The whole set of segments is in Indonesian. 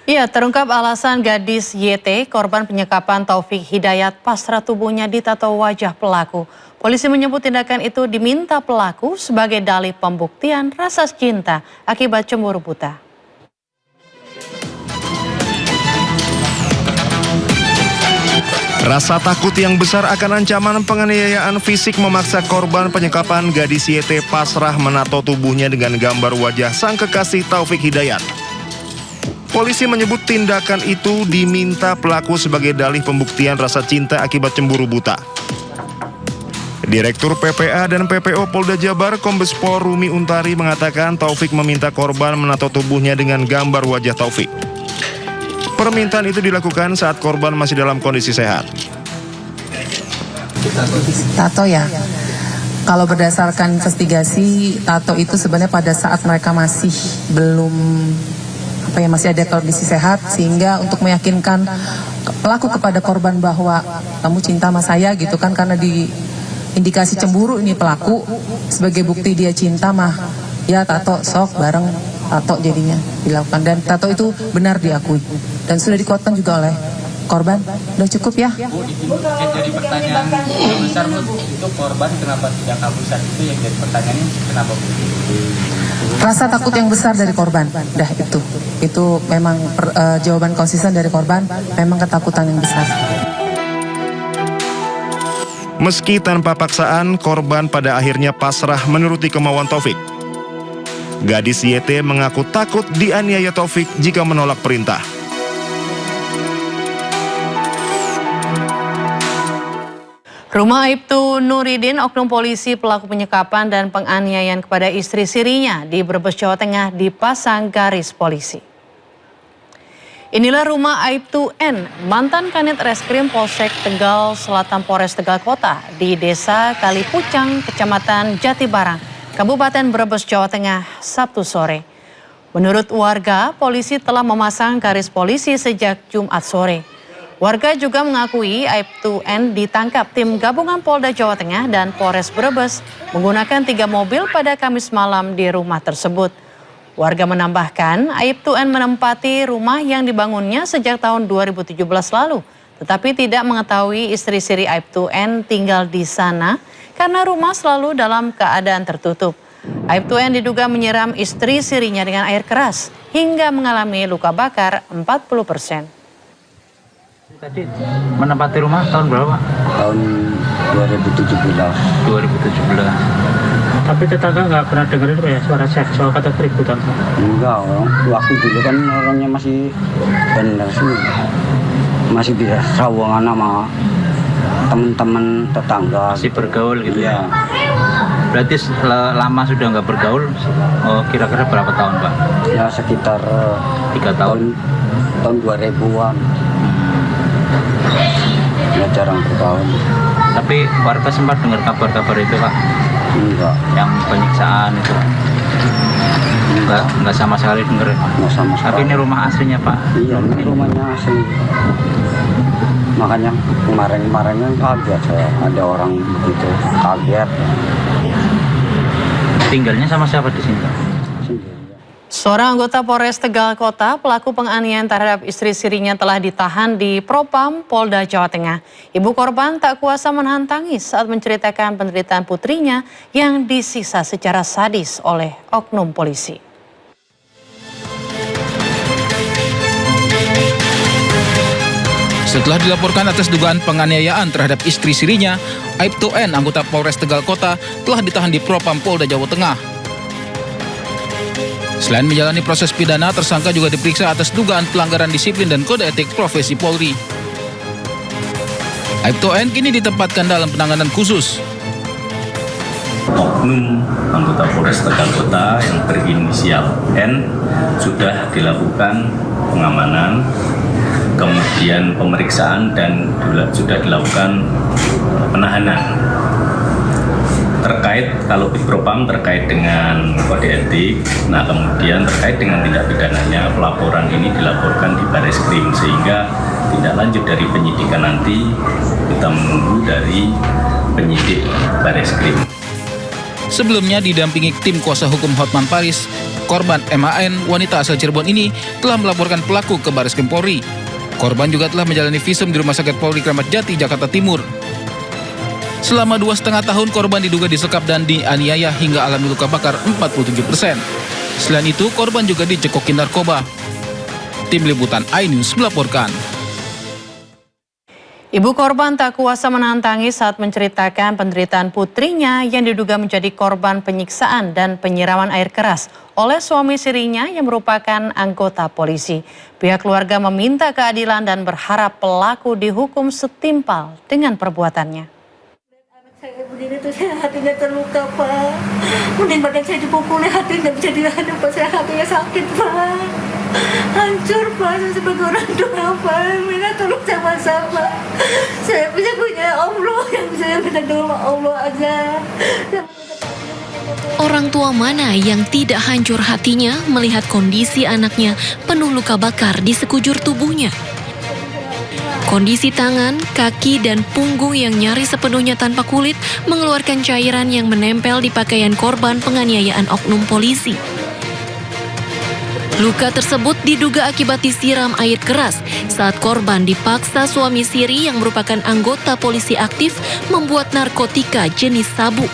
Iya, terungkap alasan gadis YT, korban penyekapan Taufik Hidayat, pasrah tubuhnya ditato wajah pelaku. Polisi menyebut tindakan itu diminta pelaku sebagai dalih pembuktian rasa cinta akibat cemburu buta. Rasa takut yang besar akan ancaman penganiayaan fisik memaksa korban penyekapan gadis YT pasrah menato tubuhnya dengan gambar wajah sang kekasih Taufik Hidayat. Polisi menyebut tindakan itu diminta pelaku sebagai dalih pembuktian rasa cinta akibat cemburu buta. Direktur PPA dan PPO Polda Jabar Kombes Pol Rumi Untari mengatakan Taufik meminta korban menato tubuhnya dengan gambar wajah Taufik. Permintaan itu dilakukan saat korban masih dalam kondisi sehat. Tato ya, kalau berdasarkan investigasi, tato itu sebenarnya pada saat mereka masih belum masih ada kondisi sehat, sehingga untuk meyakinkan pelaku kepada korban bahwa kamu cinta sama saya gitu kan, karena di indikasi cemburu ini pelaku, sebagai bukti dia cinta mah ya tato sok bareng tato jadinya dilakukan, dan tato itu benar diakui dan sudah dikuatkan juga oleh korban. Udah cukup ya? Bu, jadi pertanyaan besar Bu, itu korban kenapa tidak kabur saat itu, yang jadi pertanyaannya kenapa Bu? Rasa takut yang besar dari korban, dah itu memang jawaban konsisten dari korban, memang ketakutan yang besar. Meski tanpa paksaan, korban pada akhirnya pasrah menuruti kemauan Taufik. Gadis YT mengaku takut dianiaya Taufik jika menolak perintah. Rumah Aibtu Nuridin, oknum polisi pelaku penyekapan dan penganiayaan kepada istri sirinya di Brebes, Jawa Tengah dipasang garis polisi. Inilah rumah Aibtu N, mantan Kanit Reskrim Polsek Tegal Selatan Polres Tegal Kota di Desa Kalipucang, Kecamatan Jatibarang, Kabupaten Brebes, Jawa Tengah, Sabtu sore. Menurut warga, polisi telah memasang garis polisi sejak Jumat sore. Warga juga mengakui Aibtu N ditangkap tim gabungan Polda Jawa Tengah dan Polres Brebes menggunakan 3 mobil pada Kamis malam di rumah tersebut. Warga menambahkan Aibtu N menempati rumah yang dibangunnya sejak tahun 2017 lalu, tetapi tidak mengetahui istri siri Aibtu N tinggal di sana karena rumah selalu dalam keadaan tertutup. Aibtu N diduga menyiram istri sirinya dengan air keras hingga mengalami luka bakar 40%. Tadi menempati rumah tahun berapa? Tahun 2017. Tapi tetangga nggak pernah dengar itu ya suara seksual kata keributan? Enggak, waktu dulu kan orangnya masih benar sih, masih bisa sawangan sama teman-teman tetangga. Masih bergaul gitu ya? Berarti lama sudah nggak bergaul, kira-kira berapa tahun Pak? Ya sekitar 3 tahun. Tahun 2000-an. Ya jarang bergaul. Tapi warga sempat dengar kabar-kabar itu Pak? Enggak. Yang penyiksaan itu? Enggak sama sekali dengar. Enggak sama sekali. Tapi ini rumah aslinya Pak? Iya, ini rumahnya asli. Makanya kemarin kan kaget saya, ada orang begitu kaget. Tinggalnya sama siapa di sini Pak? Seorang anggota Polres Tegal Kota, pelaku penganiayaan terhadap istri sirinya telah ditahan di Propam Polda Jawa Tengah. Ibu korban tak kuasa menahan tangis saat menceritakan penderitaan putrinya yang disiksa secara sadis oleh oknum polisi. Setelah dilaporkan atas dugaan penganiayaan terhadap istri sirinya, Aibtu N, anggota Polres Tegal Kota, telah ditahan di Propam Polda Jawa Tengah. Selain menjalani proses pidana, tersangka juga diperiksa atas dugaan pelanggaran disiplin dan kode etik profesi Polri. Aibtu N kini ditempatkan dalam penanganan khusus. Oknum anggota Polres Tegal Kota yang berinisial N sudah dilakukan pengamanan, kemudian pemeriksaan dan sudah dilakukan penahanan. Terkait kalau di Propam terkait dengan kode etik, nah kemudian terkait dengan tindak pidananya, pelaporan ini dilaporkan di Bareskrim, sehingga tindak lanjut dari penyidikan nanti kita menunggu dari penyidik Bareskrim. Sebelumnya didampingi tim kuasa hukum Hotman Paris, Korban MAN, wanita asal Cirebon ini, telah melaporkan pelaku ke Bareskrim Polri. Korban juga telah menjalani visum di Rumah Sakit Polri Kramat Jati, Jakarta Timur. Selama 2,5 tahun, korban diduga disekap dan dianiaya hingga alami luka bakar 47%. Selain itu, korban juga dicekoki narkoba. Tim Liputan iNews melaporkan. Ibu korban tak kuasa menahan tangis saat menceritakan penderitaan putrinya yang diduga menjadi korban penyiksaan dan penyiraman air keras oleh suami sirinya yang merupakan anggota polisi. Pihak keluarga meminta keadilan dan berharap pelaku dihukum setimpal dengan perbuatannya. Saya begini tuh saya hatinya terluka, Pak. Mending badan saya dipukuli, hati nggak bisa dihadap, Pak. Saya hatinya sakit, Pak. Hancur, Pak. Saya sebagai orang tua, Pak. Minta tolong sama-sama. Saya punya Allah yang bisa minta tolong Allah aja. Orang tua mana yang tidak hancur hatinya melihat kondisi anaknya penuh luka bakar di sekujur tubuhnya? Kondisi tangan, kaki, dan punggung yang nyaris sepenuhnya tanpa kulit mengeluarkan cairan yang menempel di pakaian korban penganiayaan oknum polisi. Luka tersebut diduga akibat disiram air keras saat korban dipaksa suami siri yang merupakan anggota polisi aktif membuat narkotika jenis sabu.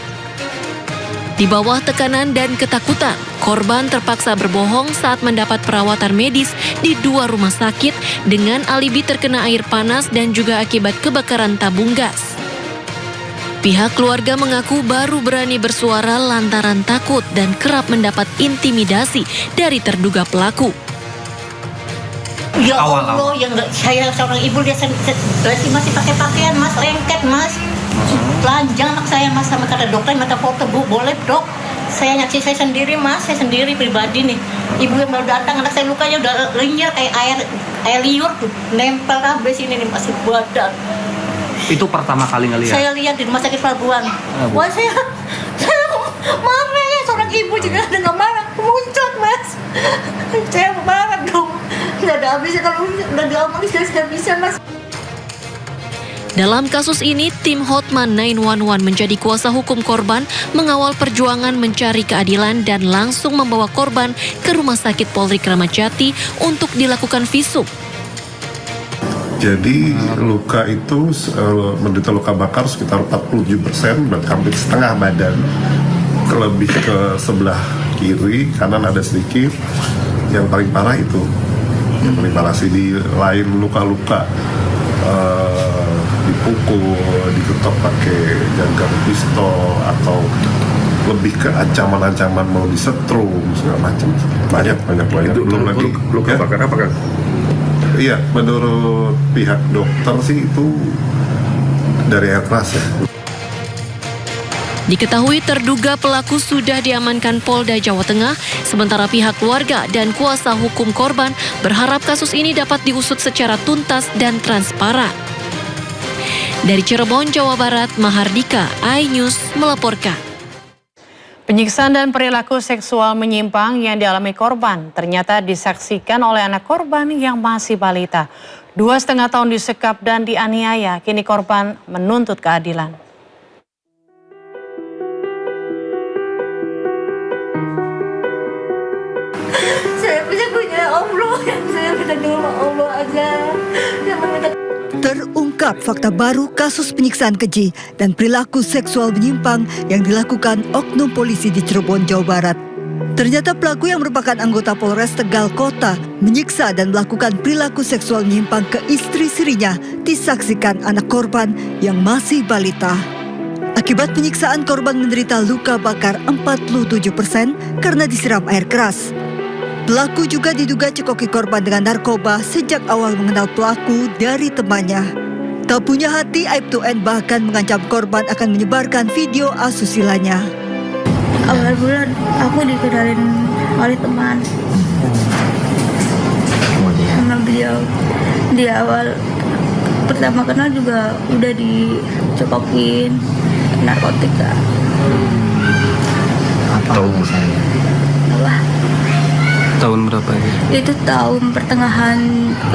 Di bawah tekanan dan ketakutan, korban terpaksa berbohong saat mendapat perawatan medis di 2 rumah sakit dengan alibi terkena air panas dan juga akibat kebakaran tabung gas. Pihak keluarga mengaku baru berani bersuara lantaran takut dan kerap mendapat intimidasi dari terduga pelaku. Ya Allah, yang saya seorang ibu dia masih pakai pakaian, Mas, lengket, Mas. Telanjang anak saya, Mas, sama kata dokter minta foto, Bu, boleh, Dok? Saya nyaksi saya sendiri, Mas, saya sendiri pribadi nih. Ibu yang baru datang, anak saya lukanya udah linyar kayak air liur tuh, nempel kabeh sini nih, masih badan. Itu pertama kali ngelihat? Saya lihat di Rumah Sakit Pelabuhan. Wah, saya marah ya, seorang ibu juga nggak marah, muncul, Mas. Saya marah dong. Nggak ada habisnya kalau udah diomongin saya sudah bisa, Mas. Dalam kasus ini, tim Hotman 911 menjadi kuasa hukum korban mengawal perjuangan mencari keadilan dan langsung membawa korban ke Rumah Sakit Polri Kramat Jati untuk dilakukan visum. Jadi luka itu menderita luka bakar sekitar 47%, berarti hampir setengah badan, lebih ke sebelah kiri, kanan ada sedikit. Yang paling parah itu, yang paling parah sih di lain luka-luka dipukul, diketok pakai gagang pistol atau lebih ke ancaman-ancaman mau disetrum segala macam, banyak. Itu belum lagi luka bakar apa kan? Iya, menurut pihak dokter sih itu dari air keras ya. Diketahui terduga pelaku sudah diamankan Polda Jawa Tengah, sementara pihak keluarga dan kuasa hukum korban berharap kasus ini dapat diusut secara tuntas dan transparan. Dari Cirebon, Jawa Barat, Mahardika, iNews melaporkan. Penyiksaan dan perilaku seksual menyimpang yang dialami korban ternyata disaksikan oleh anak korban yang masih balita. 2,5 tahun disekap dan dianiaya, kini korban menuntut keadilan. Saya punya Allah yang saya minta tolong Allah aja. Terungkap fakta baru kasus penyiksaan keji dan perilaku seksual menyimpang yang dilakukan oknum polisi di Cirebon, Jawa Barat. Ternyata pelaku yang merupakan anggota Polres Tegal Kota menyiksa dan melakukan perilaku seksual menyimpang ke istri sirinya disaksikan anak korban yang masih balita. Akibat penyiksaan, korban menderita luka bakar 47% karena disiram air keras. Pelaku juga diduga cekoki korban dengan narkoba sejak awal mengenal pelaku dari temannya. Tak punya hati, Aibtu N bahkan mengancam korban akan menyebarkan video asusilanya. Awal bulan aku dikenalin oleh teman sama beliau. Di awal pertama kenal juga udah dicekokin narkotika. Apa misalnya? Apa? Tahun berapa ini? Itu tahun pertengahan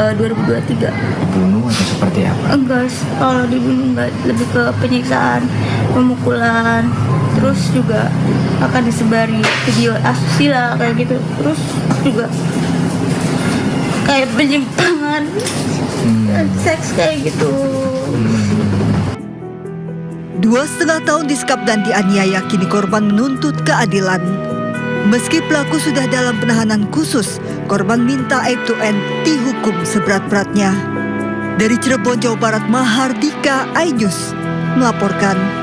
2023. Dibunuh atau seperti apa? Enggak, kalau dibunuh enggak, lebih ke penyiksaan, pemukulan, terus juga akan disebari video asusila kayak gitu, terus juga kayak penyimpangan seks kayak gitu. 2,5 tahun disekap dan dianiaya, kini korban menuntut keadilan. Meski pelaku sudah dalam penahanan khusus, korban minta aib to end dihukum seberat-beratnya. Dari Cirebon, Jawa Barat, Mahardika, iNews melaporkan.